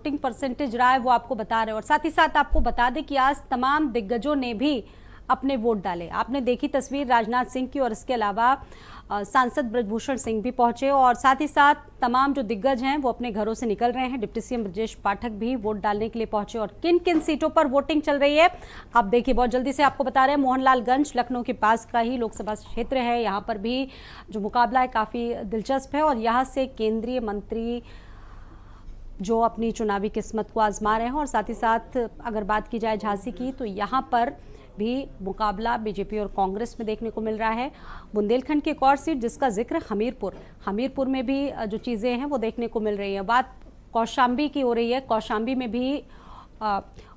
Voting percentage रहा है वो आपको बता रहे हैं। और साथ ही साथ आपको बता दें कि आज तमाम दिग्गजों ने भी अपने वोट डाले। आपने देखी तस्वीर राजनाथ सिंह की, और इसके अलावा सांसद ब्रजभूषण सिंह भी पहुंचे, और साथ ही साथ तमाम जो दिग्गज हैं वो अपने घरों से निकल रहे हैं। डिप्टी सीएम ब्रजेश पाठक भी वोट डालने के लिए पहुंचे। और किन किन सीटों पर वोटिंग चल रही है आप देखिए, बहुत जल्दी से आपको बता रहे हैं। मोहनलालगंज लखनऊ के पास का ही लोकसभा क्षेत्र है, यहाँ पर भी जो मुकाबला है काफ़ी दिलचस्प है, और यहाँ से केंद्रीय मंत्री जो अपनी चुनावी किस्मत को आजमा रहे हैं। और साथ ही साथ अगर बात की जाए झांसी की, तो यहाँ पर भी मुकाबला बीजेपी और कांग्रेस में देखने को मिल रहा है। बुंदेलखंड की एक और सीट जिसका जिक्र हमीरपुर में भी जो चीज़ें हैं वो देखने को मिल रही है। बात कौशाम्बी की हो रही है, कौशाम्बी में भी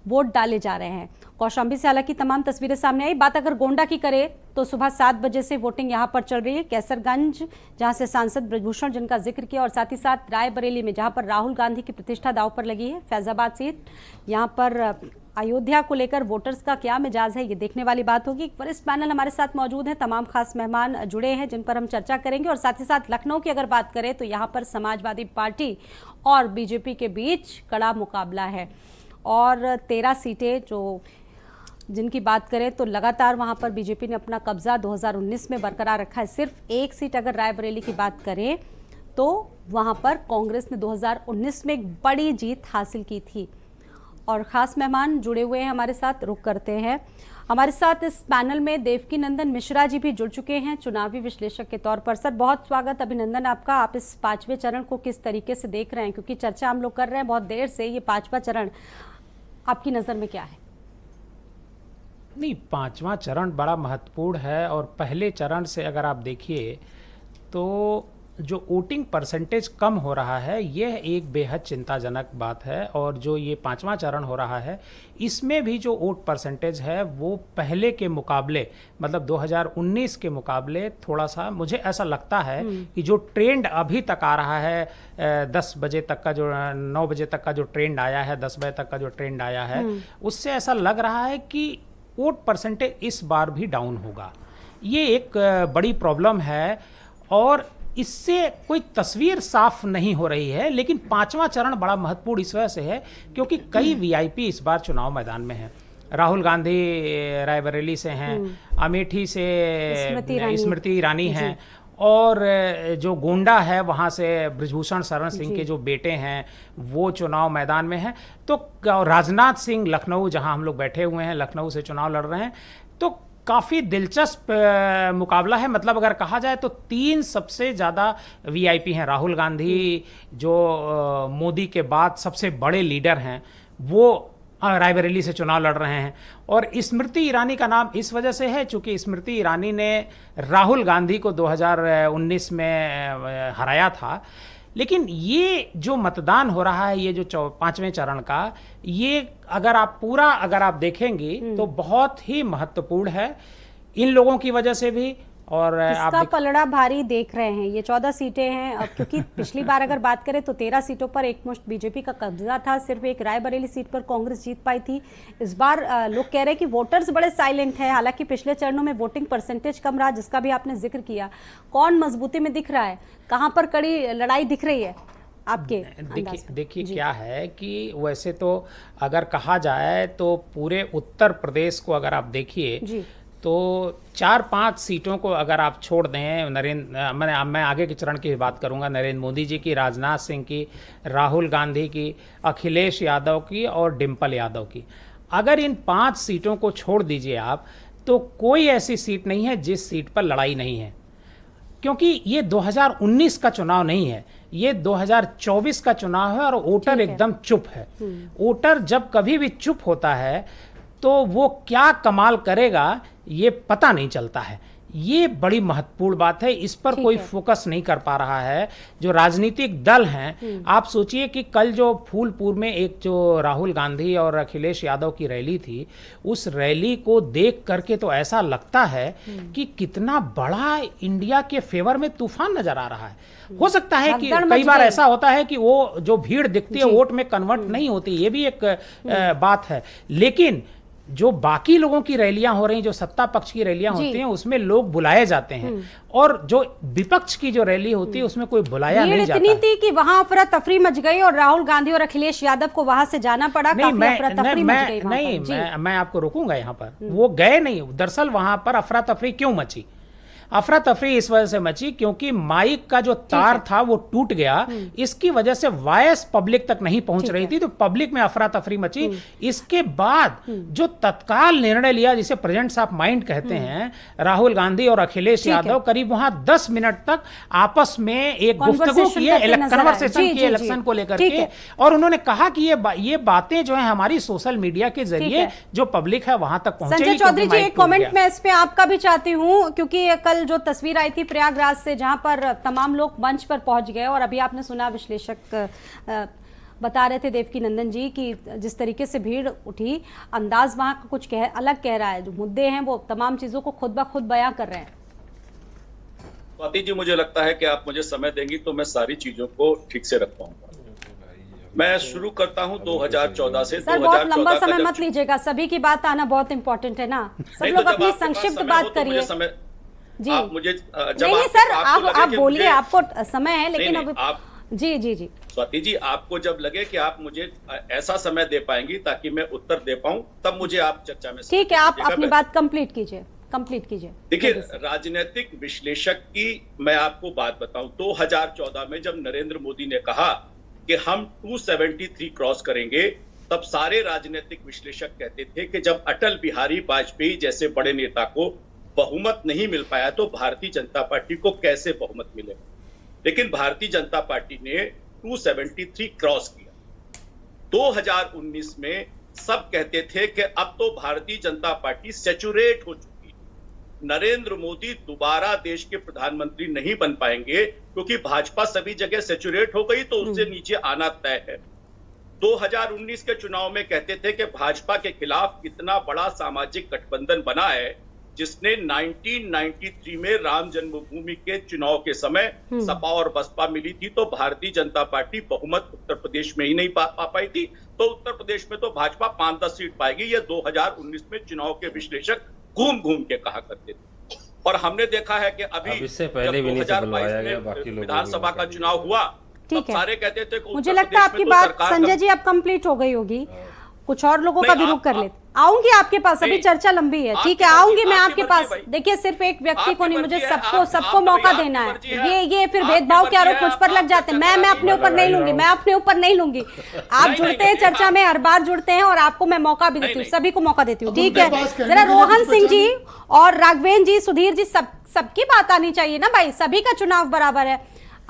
वोट डाले जा रहे हैं। कौशाम्बी से हालांकि तमाम तस्वीरें सामने आई। बात अगर गोंडा की करें तो सुबह 7 बजे से वोटिंग यहां पर चल रही है। कैसरगंज जहां से सांसद ब्रजभूषण जिनका जिक्र किया, और साथ ही साथ रायबरेली में जहां पर राहुल गांधी की प्रतिष्ठा दांव पर लगी है। फैजाबाद सीट, यहां पर अयोध्या को लेकर वोटर्स का क्या मिजाज है ये देखने वाली बात होगी। एक वरिष्ठ पैनल हमारे साथ मौजूद है, तमाम खास मेहमान जुड़े हैं जिन पर हम चर्चा करेंगे। और साथ ही साथ लखनऊ की अगर बात करें तो यहाँ पर समाजवादी पार्टी और बीजेपी के बीच कड़ा मुकाबला है, और 13 सीटें जो जिनकी बात करें तो लगातार वहां पर बीजेपी ने अपना कब्जा 2019 में बरकरार रखा है। सिर्फ एक सीट अगर रायबरेली की बात करें तो वहां पर कांग्रेस ने 2019 में एक बड़ी जीत हासिल की थी। और ख़ास मेहमान जुड़े हुए हैं हमारे साथ, रुक करते हैं। हमारे साथ इस पैनल में देवकी नंदन मिश्रा जी भी जुड़ चुके हैं चुनावी विश्लेषक के तौर पर। सर बहुत स्वागत, अभिनंदन आपका। आप इस 5वें चरण को किस तरीके से देख रहे हैं, क्योंकि चर्चा हम लोग कर रहे हैं बहुत देर से, ये 5वां चरण आपकी नज़र में क्या है? नहीं, 5वां चरण बड़ा महत्वपूर्ण है। और पहले चरण से अगर आप देखिए तो जो वोटिंग परसेंटेज कम हो रहा है, यह एक बेहद चिंताजनक बात है। और जो ये 5वां चरण हो रहा है, इसमें भी जो वोट परसेंटेज है वो पहले के मुकाबले, मतलब 2019 के मुकाबले थोड़ा सा, मुझे ऐसा लगता है कि जो ट्रेंड अभी तक आ रहा है, 10 बजे तक का जो 9 बजे तक का जो ट्रेंड आया है, 10 बजे तक का जो ट्रेंड आया है, उससे ऐसा लग रहा है कि वोट परसेंटेज इस बार भी डाउन होगा। ये एक बड़ी प्रॉब्लम है, और इससे कोई तस्वीर साफ नहीं हो रही है। लेकिन 5वां चरण बड़ा महत्वपूर्ण इस वजह से है क्योंकि कई वीआईपी इस बार चुनाव मैदान में हैं। राहुल गांधी रायबरेली से हैं, अमेठी से स्मृति ईरानी हैं, और जो गोंडा है वहाँ से बृजभूषण शरण सिंह के जो बेटे हैं वो चुनाव मैदान में हैं। तो राजनाथ सिंह लखनऊ, जहाँ हम लोग बैठे हुए हैं, लखनऊ से चुनाव लड़ रहे हैं। तो काफ़ी दिलचस्प मुकाबला है। मतलब अगर कहा जाए तो 3 सबसे ज़्यादा वीआईपी हैं। राहुल गांधी जो मोदी के बाद सबसे बड़े लीडर हैं, वो रायबरेली से चुनाव लड़ रहे हैं। और स्मृति ईरानी का नाम इस वजह से है चूँकि स्मृति ईरानी ने राहुल गांधी को 2019 में हराया था। लेकिन ये जो मतदान हो रहा है, ये जो 5वें चरण का, ये अगर आप देखेंगे तो बहुत ही महत्वपूर्ण है इन लोगों की वजह से भी। और इसका पलड़ा भारी देख रहे हैं, ये 14 सीटें हैं अब, क्योंकि पिछली बार अगर बात करें तो 13 सीटों पर एकमुश्त बीजेपी का कब्जा था। सिर्फ एक रायबरेली सीट पर कांग्रेस जीत पाई थी। इस बार लोग कह रहे हैं कि वोटर्स बड़े साइलेंट हैं। हालांकि पिछले चरणों में वोटिंग परसेंटेज कम रहा, जिसका भी आपने जिक्र किया। कौन मजबूती में दिख रहा है, कहाँ पर कड़ी लड़ाई दिख रही है आपके? देखिए क्या है कि वैसे तो अगर कहा जाए तो पूरे उत्तर प्रदेश को अगर आप देखिए तो 4-5 सीटों को अगर आप छोड़ दें, मैं आगे के चरण की बात करूंगा, नरेंद्र मोदी जी की, राजनाथ सिंह की, राहुल गांधी की, अखिलेश यादव की और डिम्पल यादव की, अगर इन 5 सीटों को छोड़ दीजिए आप, तो कोई ऐसी सीट नहीं है जिस सीट पर लड़ाई नहीं है। क्योंकि ये 2019 का चुनाव नहीं है, ये 2024 का चुनाव है, और वोटर एकदम चुप है। वोटर जब कभी भी चुप होता है तो वो क्या कमाल करेगा ये पता नहीं चलता है। ये बड़ी महत्वपूर्ण बात है, इस पर कोई फोकस नहीं कर पा रहा है जो राजनीतिक दल हैं। आप सोचिए कि कल जो फूलपुर में एक जो राहुल गांधी और अखिलेश यादव की रैली थी, उस रैली को देख करके तो ऐसा लगता है कि कितना बड़ा इंडिया के फेवर में तूफान नजर आ रहा है। हो सकता है कि कई बार ऐसा होता है कि वो जो भीड़ दिखती है वोट में कन्वर्ट नहीं होती, ये भी एक बात है। लेकिन जो बाकी लोगों की रैलियां हो रही, जो सत्ता पक्ष की रैलियां जी। होती हैं, उसमें लोग बुलाए जाते हैं, और जो विपक्ष की जो रैली होती है उसमें कोई बुलाया भीड़ नहीं जाता इतनी है। थी कि वहां अफरा तफरी मच गई और राहुल गांधी और अखिलेश यादव को वहां से जाना पड़ा। नहीं, काफी अफरा तफरी मच गई वहां नहीं, पर। जी। मैं आपको रोकूंगा यहाँ पर। वो गए नहीं, दरअसल वहां पर अफरा तफरी क्यों मची? अफरा तफरी इस वजह से मची क्योंकि माइक का जो तार था वो टूट गया, इसकी वजह से वॉइस पब्लिक तक नहीं पहुंच रही थी, तो पब्लिक में अफरा तफरी मची। इसके बाद जो तत्काल निर्णय लिया, जिसे प्रेजेंट्स ऑफ माइंड कहते हैं, राहुल गांधी और अखिलेश यादव करीब वहां 10 मिनट तक आपस में एक गुफ्तगू की, कन्वर्सेशन की इलेक्शन को लेकर के, और उन्होंने कहा कि ये बातें जो है हमारी सोशल मीडिया के जरिए जो पब्लिक है वहां तक पहुंचेगी। संजय चौधरी जी, एक कमेंट मैं इस पे आपका भी चाहती हूं, क्योंकि कल जो तस्वीर आई थी प्रयागराज से, जहां पर तमाम लोग मंच पर पहुंच गए, और अभी आपने सुना विश्लेषक बता रहे थे देवकी नंदन जी कि जिस तरीके से भीड़ उठी, अंदाज वहां का कुछ अलग कह रहा है। जो मुद्दे हैं वो तमाम चीजों को खुद ब खुद बयां कर रहे हैं। स्वाति जी, मुझे लगता है कि आप मुझे समय देंगी तो मैं सारी चीजों को ठीक से रख पाऊंगा। मैं शुरू करता हूं 2014 से। सर, बहुत लंबा समय मत लीजिएगा, सभी की बात आना बहुत इंपॉर्टेंट है ना। सब लोग अपनी संक्षिप्त बात करिए जी। आप मुझे नहीं सर, आप बोलिए, आपको समय है, लेकिन अभी आप जी जी जी स्वाति जी, आपको जब लगे कि आप मुझे ऐसा समय दे पाएंगी ताकि मैं उत्तर दे पाऊं, तब मुझे आप चर्चा में ठीक है, आप अपनी बात कंप्लीट कीजिए। देखिए, राजनीतिक विश्लेषक की मैं आपको बात बताऊं, 2014 में जब नरेंद्र मोदी ने कहा कि हम 273 क्रॉस करेंगे, तब सारे राजनीतिक विश्लेषक कहते थे कि जब अटल बिहारी वाजपेयी जैसे बड़े नेता को बहुमत नहीं मिल पाया तो भारतीय जनता पार्टी को कैसे बहुमत मिलेगा। लेकिन भारतीय जनता पार्टी ने 273 क्रॉस किया। 2019 में सब कहते थे कि अब तो भारतीय जनता पार्टी सैचुरेट हो चुकी है, नरेंद्र मोदी दोबारा देश के प्रधानमंत्री नहीं बन पाएंगे, क्योंकि भाजपा सभी जगह सैचुरेट हो गई, तो उससे नीचे आना तय है। 2019 के चुनाव में कहते थे कि भाजपा के खिलाफ इतना बड़ा सामाजिक गठबंधन बना है, जिसने 1993 में राम जन्मभूमि के चुनाव के समय सपा और बसपा मिली थी, तो भारतीय जनता पार्टी बहुमत उत्तर प्रदेश में ही नहीं पा पाई थी, तो उत्तर प्रदेश में तो भाजपा 5-10 सीट पाएगी। ये 2019 में चुनाव के विश्लेषक घूम घूम के कहा करते थे। और हमने देखा है कि अभी इससे पहले भी नहीं बुलवाया गया, बाकी लोग विधानसभा का चुनाव हुआ, ठीक है, सारे कहते थे कि मुझे लगता है आपकी बात संजय जी अब कंप्लीट हो गई होगी। कुछ और लोगों का भी रुख कर लेते, आऊंगी आपके पास, अभी चर्चा लंबी है। ठीक है, आऊंगी मैं आपके पास। देखिए, सिर्फ एक व्यक्ति को नहीं, मुझे सबको मौका देना है। ये फिर भेदभाव के आरोप मुझ पर लग जाते हैं। मैं अपने ऊपर नहीं लूंगी, आप जुड़ते हैं चर्चा में, हर बार जुड़ते हैं, और आपको मैं मौका भी देती हूँ, सभी को मौका देती हूँ। ठीक है, जरा रोहन सिंह जी और राघवेंद्र जी, सुधीर जी, सबकी बात आनी चाहिए ना भाई, सभी का चुनाव बराबर है।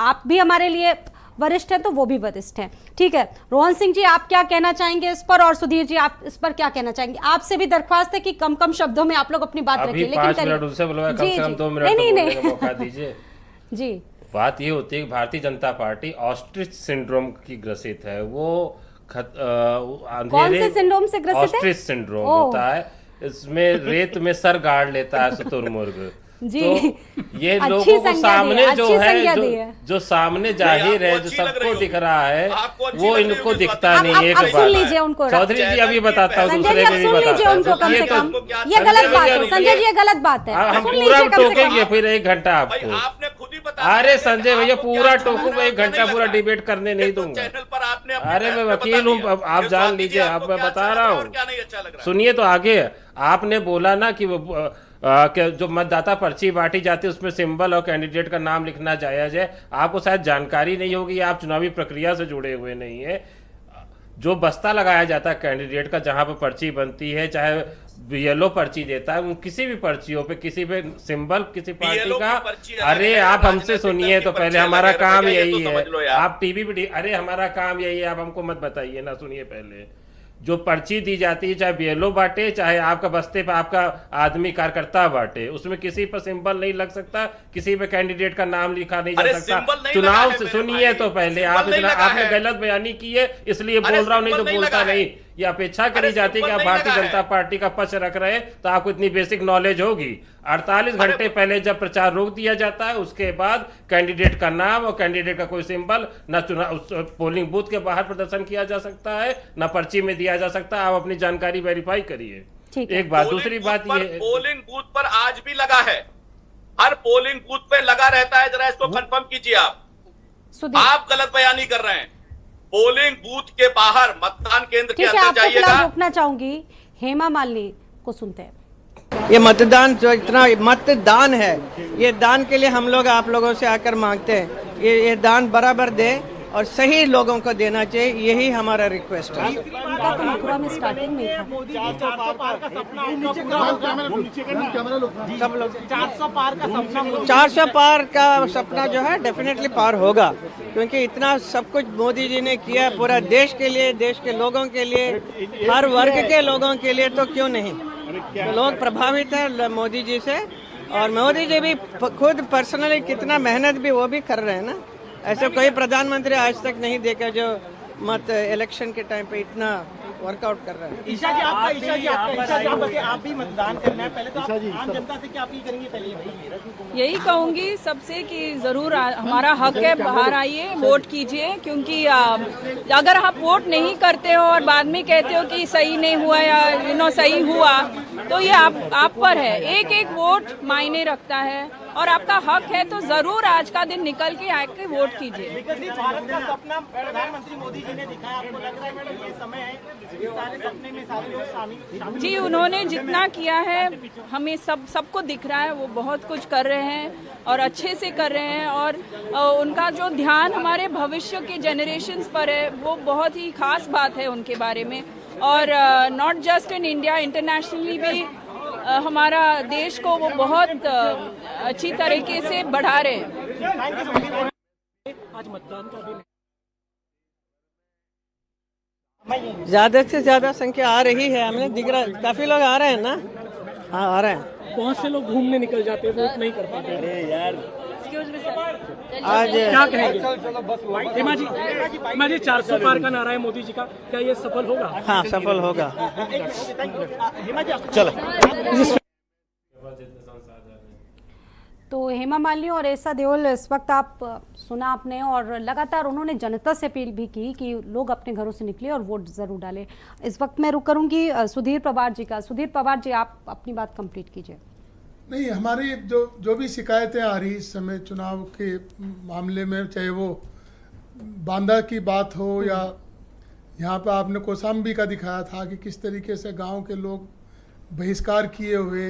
आप भी हमारे लिए वरिष्ठ हैं तो वो भी वरिष्ठ हैं। ठीक है, रोहन सिंह जी, आप क्या कहना चाहेंगे इस पर, और सुधीर जी आप इस पर क्या कहना चाहेंगे? आपसे भी दरख्वास्त है कि कम शब्दों में आप लोग अपनी बात रखिए, लेकिन 5 मिनट उनसे बुलवाया, कम से कम 2 मिनट बोलने का मौका दीजिए। जी, बात ये होती है कि Bharatiya Janata party ostrich syndrome की ग्रसित है। वो कौन से सिंड्रोम से ग्रसित है? ऑस्ट्रिच सिंड्रोम होता है, इसमें रेत में सर गाड़ लेता है शुतुरमुर्ग जी। तो ये लोगों को सामने जो सामने जाहिर है, जो सबको दिख रहा है, वो इनको दिखता नहीं। एक बात चौधरी जी अभी बताता हूँ, दूसरे को भी बताता हूँ। ये गलत बात है संजय जी, ये गलत बात है। हम पूरा टोकेंगे फिर 1 घंटा आपको। अरे संजय भैया, पूरा टोकूंगा 1 घंटा, पूरा डिबेट करने नहीं दूंगा। अरे मैं वकील हूँ, आप जान लीजिए, आप मैं बता रहा हूँ, सुनिए तो आगे। आपने बोला ना कि जो मतदाता पर्ची बांटी जाती है उसमें सिंबल और कैंडिडेट का नाम लिखना जायज है। आपको शायद जानकारी नहीं होगी, आप चुनावी प्रक्रिया से जुड़े हुए नहीं है। जो बस्ता लगाया जाता है कैंडिडेट का, जहां पर पर्ची बनती है, चाहे येलो पर्ची देता है, उन किसी भी पर्चियों पे किसी पे सिंबल किसी पार्टी का। अरे आप हमसे सुनिए तो पहले, हमारा काम यही है। आप टीवी पे, अरे हमारा काम यही है, आप हमको मत बताइए ना, सुनिए पहले। जो पर्ची दी जाती है, चाहे बीएलओ बांटे, चाहे आपका बस्ते पे आपका आदमी कार्यकर्ता बांटे, उसमें किसी पर सिंबल नहीं लग सकता, किसी पे कैंडिडेट का नाम लिखा नहीं जा सकता। चुनाव से सुनिए तो पहले, आपने गलत बयानी की है इसलिए बोल रहा हूँ, नहीं तो बोलता नहीं। ये अपेक्षा करी जाती है कि आप भारतीय जनता पार्टी का पक्ष रख रहे हैं तो आपको इतनी बेसिक नॉलेज होगी। 48 घंटे पहले जब प्रचार रोक दिया जाता है, उसके बाद कैंडिडेट का नाम और कैंडिडेट का कोई सिंबल न चुनाव पोलिंग बूथ के बाहर प्रदर्शन किया जा सकता है, न पर्ची में दिया जा सकता है। आप अपनी जानकारी वेरीफाई करिए। ठीक है। एक बात, दूसरी बात ये पोलिंग बूथ पर आज भी लगा है, हर पोलिंग बूथ पे लगा रहता है। जरा इसको कंफर्म कीजिए आप गलत बयानी कर रहे हैं। पोलिंग बूथ के बाहर मतदान केंद्र के अंदर जाइएगा। रोकना चाहूंगी, हेमा मालिनी को सुनते हैं। ये मतदान जो इतना मतदान है, ये दान के लिए हम लोग आप लोगों से आकर मांगते हैं, ये दान बराबर दे और सही लोगों को देना चाहिए, यही हमारा रिक्वेस्ट है। उनका तो मथुरा में स्टार्टिंग में था। सब लोग 400 पार का सपना जो है डेफिनेटली पार होगा, क्योंकि इतना सब कुछ मोदी जी ने किया पूरा देश के लिए, देश के लोगों के लिए, हर वर्ग के लोगों के लिए, तो क्यों नहीं। तो लोग प्रभावित है मोदी जी से, और मोदी जी भी खुद पर्सनली कितना मेहनत भी वो भी कर रहे हैं ना। ऐसे कोई प्रधानमंत्री आज तक नहीं देखा जो इलेक्शन के टाइम पे इतना वर्कआउट कर रहा है। ईशा जी आप भी मतदान करना है, पहले तो आप आम जनता से क्या अपील करेंगे? पहले यही कहूंगी सबसे कि जरूर हमारा हक है, बाहर आइए, वोट कीजिए, क्योंकि अगर आप वोट नहीं करते हो और बाद में कहते हो कि सही नहीं हुआ या सही हुआ, तो ये आप पर है। एक एक वोट मायने रखता है और आपका हक है, तो जरूर आज का दिन निकल के आके वोट कीजिए। विकसित भारत का सपना प्रधानमंत्री मोदी जी ने दिखाया, आपको लग रहा है कि ये समय है इस सारे सपने में सारे लोग शामिल? जी, उन्होंने जितना किया है हमें सबको दिख रहा है, वो बहुत कुछ कर रहे हैं और अच्छे से कर रहे हैं, और उनका जो ध्यान हमारे भविष्य के जनरेशन्स पर है, वो बहुत ही खास बात है उनके बारे में। और not just in India, internationally भी हमारा देश को वो बहुत अच्छी तरीके से बढ़ा रहे हैं। आज मतदान का दिन ज्यादा से ज्यादा संख्या आ रही है, हमें दिख रहा है, काफी लोग आ रहे हैं ना। हाँ, आ रहे हैं। बहुत से लोग घूमने निकल जाते हैं, वोट नहीं कर पाते। अरे यार आज क्या कहेंगे? हेमा जी 400 पार का नारा है मोदी जी का, क्या ये सफल होगा? हाँ, सफल होगा। हेमा जी चलो। तो हेमा मालिनी और ऐसा देओल, इस वक्त आप सुना आपने, और लगातार उन्होंने जनता से अपील भी की कि लोग अपने घरों से निकले और वोट जरूर डालें। इस वक्त मैं रुक करूंगी सुधीर पवार जी का। सुधीर पवार जी, आप अपनी बात कंप्लीट कीजिए। नहीं, हमारी जो भी शिकायतें आ रही इस समय चुनाव के मामले में, चाहे वो बांदा की बात हो या यहाँ पर आपने कौशाम्बी का दिखाया था कि किस तरीके से गांव के लोग बहिष्कार किए हुए,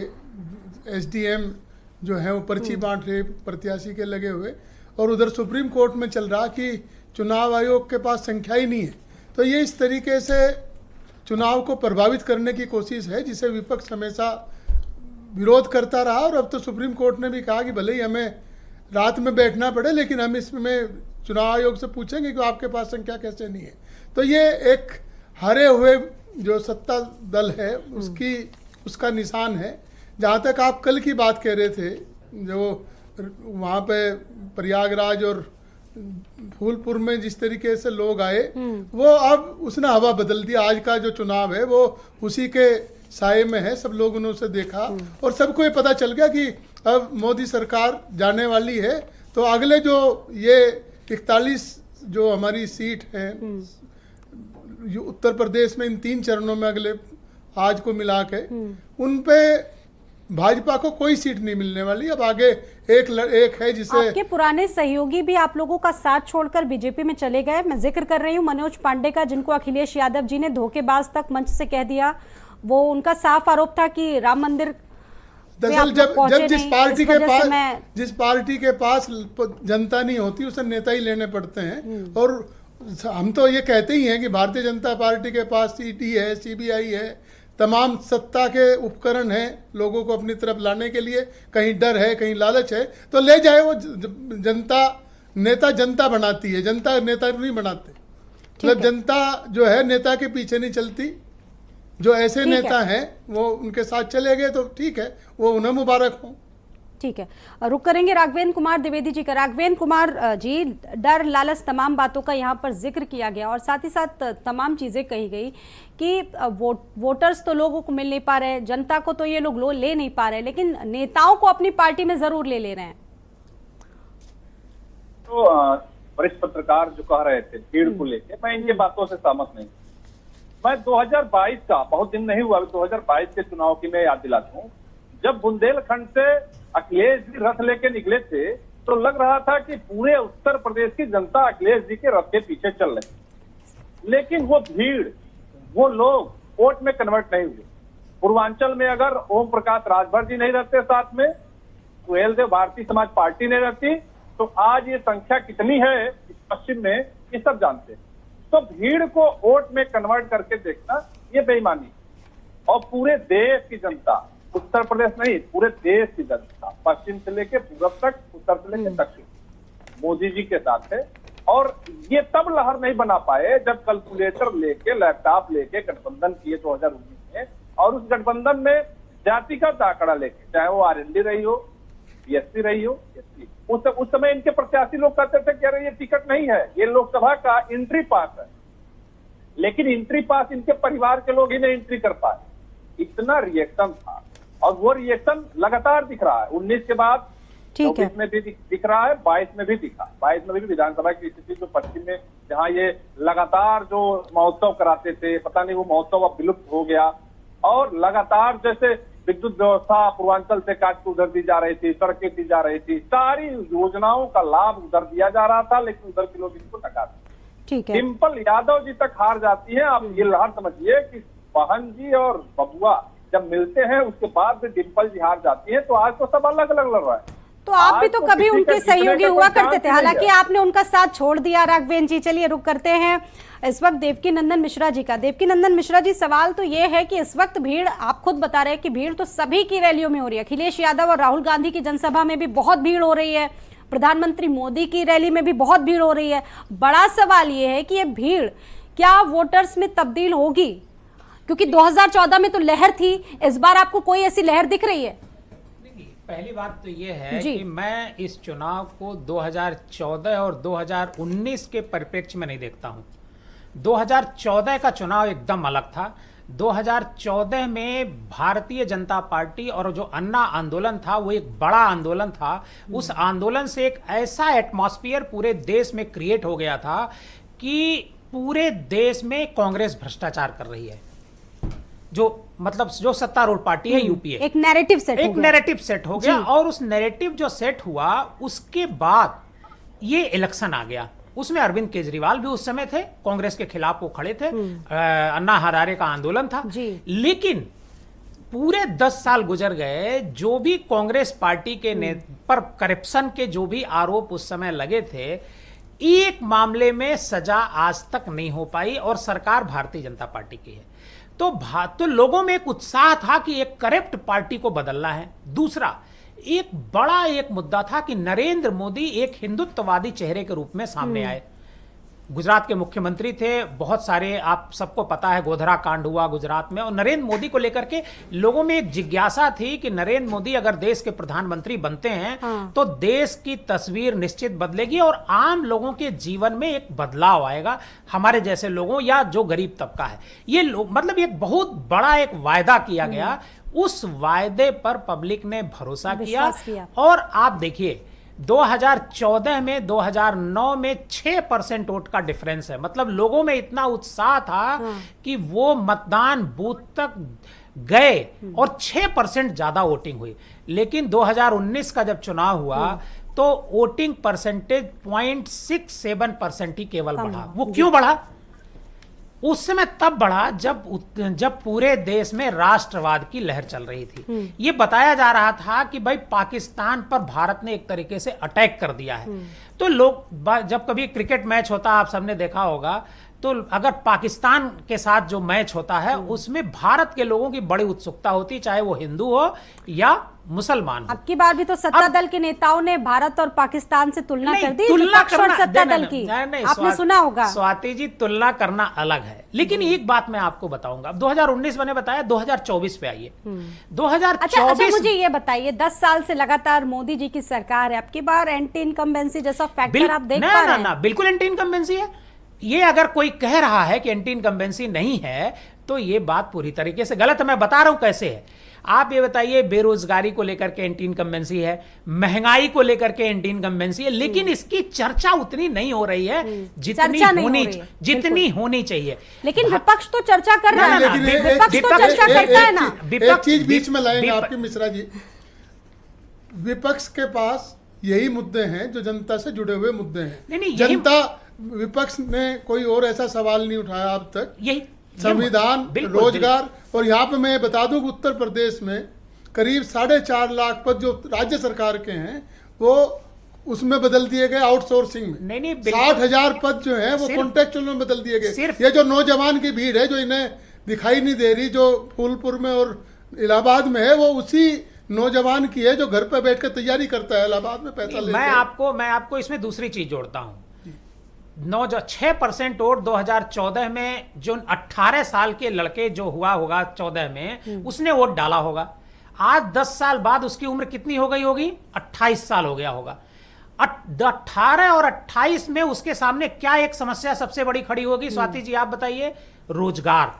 एसडीएम जो है वो पर्ची बांट रहे प्रत्याशी के लगे हुए, और उधर सुप्रीम कोर्ट में चल रहा कि चुनाव आयोग के पास संख्या ही नहीं है। तो ये इस तरीके से चुनाव को प्रभावित करने की कोशिश है, जिसे विपक्ष हमेशा विरोध करता रहा। और अब तो सुप्रीम कोर्ट ने भी कहा कि भले ही हमें रात में बैठना पड़े, लेकिन हम इसमें चुनाव आयोग से पूछेंगे कि आपके पास संख्या कैसे नहीं है। तो ये एक हारे हुए जो सत्ता दल है उसका निशान है। जहाँ तक आप कल की बात कह रहे थे, जो वहाँ पे प्रयागराज और फूलपुर में जिस तरीके से लोग आए, वो अब उसने हवा बदल दी। आज का जो चुनाव है वो उसी के साये में है। सब लोगों ने उसे देखा और सबको ये पता चल गया कि अब मोदी सरकार जाने वाली है। तो अगले जो ये 41 जो हमारी सीट है उत्तर प्रदेश में, इन 3 चरणों में अगले आज को मिला के, उन पे भाजपा को कोई सीट नहीं मिलने वाली। अब आगे एक है जिसे आपके पुराने सहयोगी भी आप लोगों का साथ छोड़कर बीजेपी में चले गए। मैं जिक्र कर रही हूँ मनोज पांडे का, जिनको अखिलेश यादव जी ने धोखेबाज तक मंच से कह दिया। वो उनका साफ आरोप था कि राम मंदिर, दरअसल जब जिस पार्टी के पास जनता नहीं होती उसे नेता ही लेने पड़ते हैं। और हम तो ये कहते ही हैं कि भारतीय जनता पार्टी के पास ईडी है, सीबीआई है, तमाम सत्ता के उपकरण हैं लोगों को अपनी तरफ लाने के लिए। कहीं डर है, कहीं लालच है, तो ले जाए। वो जनता नेता जनता बनाती है, जनता नेता नहीं बनाते। मतलब जनता जो है नेता के पीछे नहीं चलती। जो ऐसे नेता हैं वो उनके साथ चले गए तो ठीक है, वो उन्हें मुबारक हो। ठीक है, रुक करेंगे राघवेंद्र कुमार द्विवेदी जी का। राघवेंद्र कुमार जी, डर लालच तमाम बातों का यहाँ पर जिक्र किया गया और साथ ही साथ तमाम चीजें कही गई कि वोटर्स तो लोगों को मिल नहीं पा रहे, जनता को तो ये लोग ले नहीं पा रहे, लेकिन नेताओं को अपनी पार्टी में जरूर ले रहे हैं। तो वरिष्ठ पत्रकार जो कह रहे थे भीड़ को लेकर, मैं इनकी बातों से सहमत नहीं। मैं 2022 का, बहुत दिन नहीं हुआ, 2022 के चुनाव की मैं याद दिलाता हूँ। जब बुंदेलखंड से अखिलेश जी रथ लेके निकले थे तो लग रहा था कि पूरे उत्तर प्रदेश की जनता अखिलेश जी के रथ के पीछे चल रही, लेकिन वो भीड़, वो लोग वोट में कन्वर्ट नहीं हुए। पूर्वांचल में अगर ओम प्रकाश राजभर जी नहीं रहते साथ में, सुहेल देव भारतीय समाज पार्टी नहीं रहती, तो आज ये संख्या कितनी है इस पश्चिम में ये सब जानते हैं। तो भीड़ को वोट में कन्वर्ट करके देखना ये बेईमानी। और पूरे देश की जनता, उत्तर प्रदेश नहीं, पूरे देश की जनता, पश्चिम से लेके पूरब तक, उत्तर से लेके दक्षिण, मोदी जी के साथ है। और ये तब लहर नहीं बना पाए जब कैलकुलेटर लेके, लैपटॉप लेके गठबंधन किए 2019 में, और उस गठबंधन में जातिगत आंकड़ा लेके, चाहे वो आरएलडी रही हो, बीएसपी रही हो, एसपी, उस समय इनके प्रत्याशी लोग कहते थे कि अरे ये टिकट नहीं है, ये लोकसभा का एंट्री पास है, लेकिन एंट्री पास इनके परिवार के लोग ही नहीं एंट्री कर पाए। इतना रिएक्शन था, और वो रिएक्शन लगातार दिख रहा है। 19 के बाद 24 में भी दिख रहा है, 22 में भी दिखा। 22 में भी विधानसभा की स्थिति जो पश्चिम में, जहाँ ये लगातार जो महोत्सव कराते थे, पता नहीं वो महोत्सव अब विलुप्त हो गया, और लगातार जैसे विद्युत व्यवस्था पूर्वांचल से काट के उधर दी जा रही थी, सड़कें दी जा रही थी, सारी योजनाओं का लाभ उधर दिया जा रहा था, लेकिन उधर के लोग इनको नकारते। ठीक है, डिम्पल यादव जी तक हार जाती है। आप ये लहर समझिए कि बहन जी और बबुआ जब मिलते हैं उसके बाद भी डिम्पल जी हार जाती है। तो आज तो सब अलग अलग लड़ रहा है। तो आप भी तो कभी उनके सहयोगी हुआ करते थे, हालांकि आपने उनका साथ छोड़ दिया राघवेंद्र जी। चलिए रुक करते हैं इस वक्त देवकी नंदन मिश्रा जी का। देवकी नंदन मिश्रा जी, सवाल तो ये है कि इस वक्त भीड़, आप खुद बता रहे हैं कि भीड़ तो सभी की रैलियों में हो रही है, अखिलेश यादव और राहुल गांधी की जनसभा में भी बहुत भीड़ हो रही है, प्रधानमंत्री मोदी की रैली में भी बहुत भीड़ हो रही है। बड़ा सवाल ये है कि ये भीड़ क्या वोटर्स में तब्दील होगी, क्योंकि 2014 में तो लहर थी, इस बार आपको कोई ऐसी लहर दिख रही है? पहली बात तो ये है कि मैं इस चुनाव को 2014 और 2019 के परिप्रेक्ष्य में नहीं देखता हूं। 2014 का चुनाव एकदम अलग था। 2014 में भारतीय जनता पार्टी और जो अन्ना आंदोलन था वो एक बड़ा आंदोलन था। उस आंदोलन से एक ऐसा एटमॉस्फेयर पूरे देश में क्रिएट हो गया था कि पूरे देश में कांग्रेस भ्रष्टाचार कर रही है, जो मतलब जो सत्तारूढ़ पार्टी है यूपीए। एक नैरेटिव सेट हो गया और उस नैरेटिव जो सेट हुआ उसके बाद ये इलेक्शन आ गया। उसमें अरविंद केजरीवाल भी उस समय थे, कांग्रेस के खिलाफ वो खड़े थे, अन्ना हजारे का आंदोलन था। लेकिन पूरे 10 साल गुजर गए, जो भी कांग्रेस पार्टी के पर करप्शन के जो भी आरोप उस समय लगे थे, एक मामले में सजा आज तक नहीं हो पाई, और सरकार भारतीय जनता पार्टी की है। तो लोगों में एक उत्साह था कि एक करप्ट पार्टी को बदलना है। दूसरा एक बड़ा एक मुद्दा था कि नरेंद्र मोदी एक हिंदुत्ववादी चेहरे के रूप में सामने आए। गुजरात के मुख्यमंत्री थे, बहुत सारे, आप सबको पता है गोधरा कांड हुआ गुजरात में, और नरेंद्र मोदी को लेकर के लोगों में एक जिज्ञासा थी कि नरेंद्र मोदी अगर देश के प्रधानमंत्री बनते हैं तो देश की तस्वीर निश्चित बदलेगी और आम लोगों के जीवन में एक बदलाव आएगा, हमारे जैसे लोगों या जो गरीब तबका है। ये लोग मतलब एक बहुत बड़ा एक वायदा किया गया। उस वायदे पर पब्लिक ने भरोसा किया। और आप देखिए 2014 में 2009 में 6% वोट का डिफरेंस है। मतलब लोगों में इतना उत्साह था कि वो मतदान बूथ तक गए और 6% ज्यादा वोटिंग हुई। लेकिन 2019 का जब चुनाव हुआ तो वोटिंग परसेंटेज 0.67% ही केवल बढ़ा। वो क्यों बढ़ा? उस समय तब बढ़ा जब पूरे देश में राष्ट्रवाद की लहर चल रही थी। ये बताया जा रहा था कि भाई पाकिस्तान पर भारत ने एक तरीके से अटैक कर दिया है। तो लोग, जब कभी क्रिकेट मैच होता, आप सबने देखा होगा, तो अगर पाकिस्तान के साथ जो मैच होता है उसमें भारत के लोगों की बड़ी उत्सुकता होती, चाहे वो हिंदू हो या मुसलमान हो। अब की बार भी तो सत्ता दल के नेताओं ने भारत और पाकिस्तान से तुलना कर दी, सत्ता दल की। आपने सुना होगा। स्वाति जी, तुलना करना अलग है, लेकिन एक बात मैं आपको बताऊंगा। 2019 मैंने बताया, 2024 पे आइए। 2024। अच्छा, मुझे ये बताइए, 10 साल से लगातार मोदी जी की सरकार है, अब की बार एंटी इनकम्बेंसी जैसा फैक्टर आप देख पा रहे हैं? ना, बिल्कुल एंटी इनकम्बेंसी है। ये अगर कोई कह रहा है कि एंटी इनकम्बेंसी नहीं है तो ये बात पूरी तरीके से गलत है। मैं बता रहा हूं कैसे है। आप ये बताइए, बेरोजगारी को लेकर के एंटी इनकम्बेंसी है, महंगाई को लेकर के एंटी इनकम्बेंसी है, लेकिन इसकी चर्चा उतनी नहीं हो रही है जितनी होनी चाहिए। लेकिन विपक्ष तो चर्चा कर रहा है, विपक्ष तो चर्चा करता है ना। एक चीज बीच में लाएंगे आपके मिश्रा जी, विपक्ष के पास यही मुद्दे हैं जो जनता से जुड़े हुए मुद्दे हैं। जनता, विपक्ष ने कोई और ऐसा सवाल नहीं उठाया अब तक। यही संविधान, रोजगार, और यहाँ पे मैं बता दूं कि उत्तर प्रदेश में करीब 4.5 लाख पद जो राज्य सरकार के हैं वो उसमें बदल दिए गए आउटसोर्सिंग में। नहीं, 60,000 पद जो है वो कॉन्ट्रेक्चुअल में बदल दिए गए। ये जो नौजवान की भीड़ है जो इन्हें दिखाई नहीं दे रही, जो फूलपुर में और इलाहाबाद में है, वो उसी नौजवान की है जो घर पे बैठ कर तैयारी करता है इलाहाबाद में पैसा लेके। मैं आपको इसमें दूसरी चीज जोड़ता हूं। 6% वोट 2014 में जो 18 साल के लड़के जो हुआ होगा 14 में उसने वोट डाला होगा। आज 10 साल बाद उसकी उम्र कितनी हो गई होगी? 28 साल हो गया होगा। 18 और 28 में उसके सामने क्या एक समस्या सबसे बड़ी खड़ी होगी? स्वाति जी आप बताइए। रोजगार।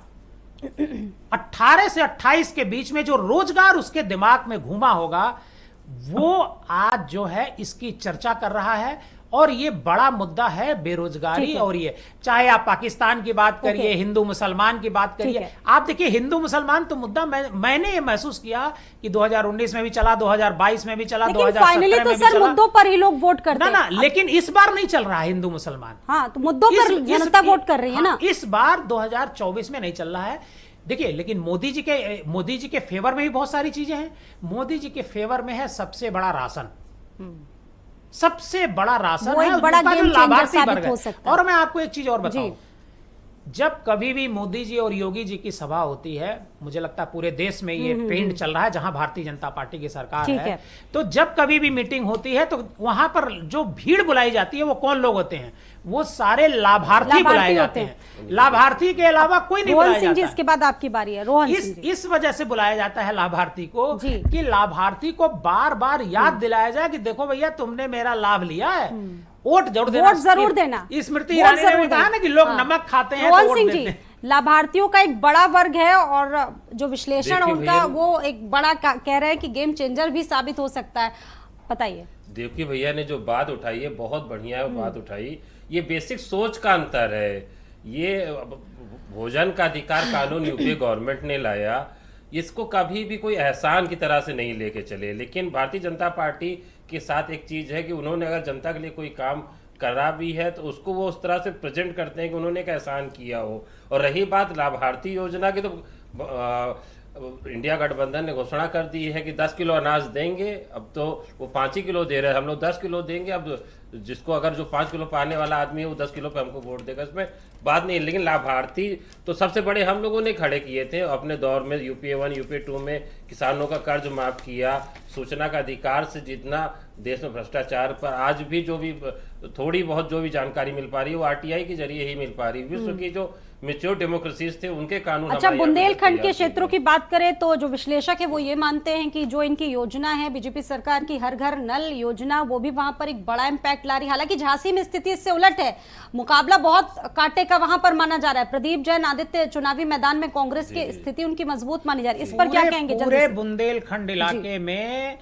18 से 28 के बीच में जो रोजगार उसके दिमाग में घूमा होगा वो आज जो है इसकी चर्चा कर रहा है। और ये बड़ा मुद्दा है बेरोजगारी। और ये चाहे आप पाकिस्तान की बात करिए, हिंदू मुसलमान की बात करिए, आप देखिए हिंदू मुसलमान तो मुद्दा मैंने ये महसूस किया कि 2019 में भी चला, 2022 में भी चला, 2017 में भी चला। मुद्दों पर ही लोग वोट करते हैं ना, लेकिन इस बार नहीं चल रहा है हिंदू मुसलमान। हाँ, तो मुद्दों पर जनता वोट कर रही है ना। इस बार 2024 में नहीं चल रहा है। देखिए, लेकिन मोदी जी के फेवर में भी बहुत सारी चीजें हैं। मोदी जी के फेवर में है सबसे बड़ा राशन, सबसे बड़ा राशन है, बड़ा गेम लाभार्थी चेंजर वर्ग हो है। सकता है। और मैं आपको एक चीज और बताऊं, जब कभी भी मोदी जी और योगी जी की सभा होती है, मुझे लगता है पूरे देश में ये ट्रेंड चल रहा है जहां भारतीय जनता पार्टी की सरकार है, तो जब कभी भी मीटिंग होती है तो वहां पर जो भीड़ बुलाई जाती है वो कौन लोग होते हैं? वो सारे लाभार्थी बुलाए जाते हैं। लाभार्थी के अलावा कोई नहीं बुलाया जाता। इसके बाद आपकी बारी है रोहन सिंह जी। इस वजह से बुलाया जाता है लाभार्थी को कि लाभार्थी को बार बार याद दिलाया जाए कि देखो भैया तुमने मेरा लाभ लिया है, वोट जरूर देना। स्मृति ईरानी ने कहा ना कि लोग नमक खाते हैं तो वोट देते हैं। लाभार्थियों का एक बड़ा वर्ग है और जो विश्लेषण उनका वो एक बड़ा कह रहे हैं कि गेम चेंजर भी साबित हो सकता है। बताइए। देखिए भैया ने जो बात उठाई है बहुत बढ़िया है बात उठाई। ये बेसिक सोच का अंतर है। ये भोजन का अधिकार कानून यूपी गवर्नमेंट ने लाया, इसको कभी भी कोई एहसान की तरह से नहीं लेके चले। लेकिन भारतीय जनता पार्टी के साथ एक चीज है कि उन्होंने अगर जनता के लिए कोई काम करा भी है तो उसको वो उस तरह से प्रेजेंट करते हैं कि उन्होंने एक एहसान किया हो। और रही बात लाभार्थी योजना की, तो इंडिया गठबंधन ने घोषणा कर दी है कि 10 किलो अनाज देंगे। अब तो वो 5 ही किलो दे रहे हैं, हम लोग 10 किलो देंगे। अब जिसको अगर जो 5 किलो पाने वाला आदमी है वो 10 किलो पे हमको वोट देगा, इसमें बात नहीं। लेकिन लाभार्थी तो सबसे बड़े हम लोगों ने खड़े किए थे अपने दौर में। यूपीए 1 यूपीए 2 में किसानों का कर्ज माफ किया, सूचना का अधिकार से जितना देश में भ्रष्टाचार पर आज भी जो भी थोड़ी बहुत जो भी जानकारी मिल पा रही है वो आरटीआई के जरिए ही मिल पा रही है। विश्व की जो मैच्योर डेमोक्रेसीज थे उनके कानून। अच्छा, बुंदेलखंड के क्षेत्रों की बात करें तो जो विश्लेषक है वो ये मानते हैं कि जो इनकी योजना है बीजेपी सरकार की हर घर नल योजना, वो भी वहां पर एक बड़ा इम्पैक्ट ला रही है। हालांकि झांसी में स्थिति इससे उलट है, मुकाबला बहुत कांटे का वहां पर माना जा रहा है। प्रदीप जैन आदित्य चुनावी मैदान में कांग्रेस की स्थिति उनकी मजबूत मानी जा रही है। इस पर क्या कहेंगे? पूरे बुंदेलखंड इलाके में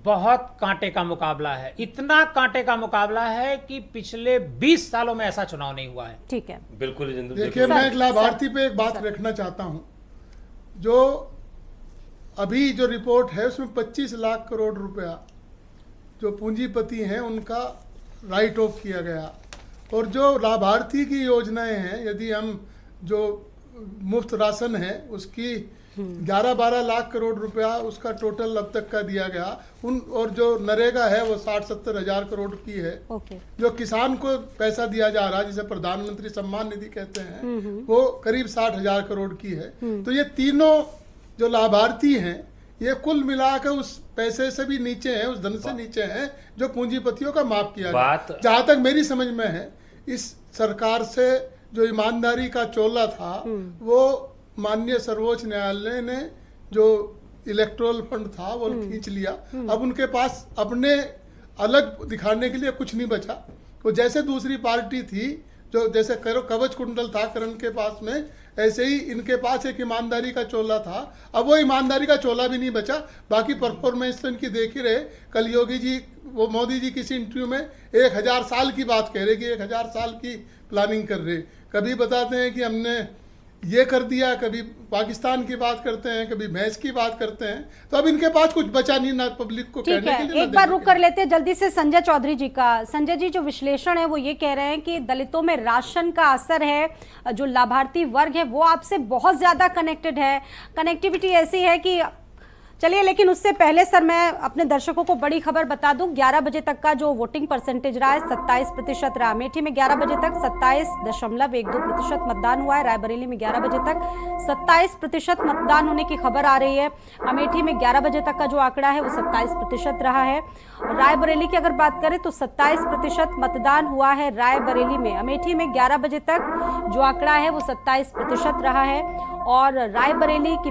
बहुत कांटे का मुकाबला है। इतना कांटे का मुकाबला है कि पिछले 20 सालों में ऐसा चुनाव नहीं हुआ है। ठीक है, बिल्कुल। देखिए, मैं एक लाभार्थी पे एक बात रखना चाहता हूं। जो अभी जो रिपोर्ट है उसमें 25 लाख करोड़ रुपया जो पूंजीपति हैं उनका राइट ऑफ किया गया। और जो लाभार्थी की योजनाएं हैं, यदि हम जो मुफ्त राशन है उसकी 11-12 लाख करोड़ रुपया उसका टोटल अब तक का दिया गया। और जो नरेगा है वो 60-70 हजार करोड़ की है। जो किसान को पैसा दिया जा रहा है जिसे प्रधानमंत्री सम्मान निधि कहते हैं वो करीब 60,000 करोड़ की है। तो ये तीनों जो लाभार्थी हैं ये कुल मिलाकर उस पैसे से भी नीचे हैं, उस धन से नीचे हैं जो पूंजीपतियों का माफ किया गया। जहां तक मेरी समझ में है, इस सरकार से जो ईमानदारी का चोला था वो माननीय सर्वोच्च न्यायालय ने जो इलेक्टोरल फंड था वो खींच लिया। अब उनके पास अपने अलग दिखाने के लिए कुछ नहीं बचा। वो जैसे दूसरी पार्टी थी जो जैसे कवच कुंडल था करण के पास में, ऐसे ही इनके पास एक ईमानदारी का चोला था। अब वो ईमानदारी का चोला भी नहीं बचा। बाकी परफॉर्मेंस तो इनकी देख ही रहे। कल योगी जी, वो मोदी जी किसी इंटरव्यू में 1000 साल की बात कह रहे कि 1000 साल की प्लानिंग कर रहे। कभी बताते हैं कि हमने ये कर दिया, कभी पाकिस्तान की बात करते हैं, कभी भैंस की बात करते हैं। तो अब इनके पास कुछ बचा नहीं ना पब्लिक को कहने के लिए। एक बार रुक कर लेते हैं जल्दी से संजय चौधरी जी का। संजय जी, जो विश्लेषण है वो ये कह रहे हैं कि दलितों में राशन का असर है, जो लाभार्थी वर्ग है वो आपसे बहुत ज्यादा कनेक्टेड है, कनेक्टिविटी ऐसी है कि चलिए। लेकिन उससे पहले सर मैं अपने दर्शकों को बड़ी खबर बता दूं, 11 बजे तक का जो वोटिंग परसेंटेज रहा है 27% रहा। अमेठी में 11 बजे तक 27.12% मतदान हुआ है। रायबरेली में 11 बजे तक 27% मतदान होने की खबर आ रही है। अमेठी में 11 बजे तक का जो आंकड़ा है वो 27% रहा है। रायबरेली की अगर बात करें तो 27% मतदान हुआ है रायबरेली में। अमेठी में 11 बजे तक जो आंकड़ा है वो 27% रहा है। और रायबरेली की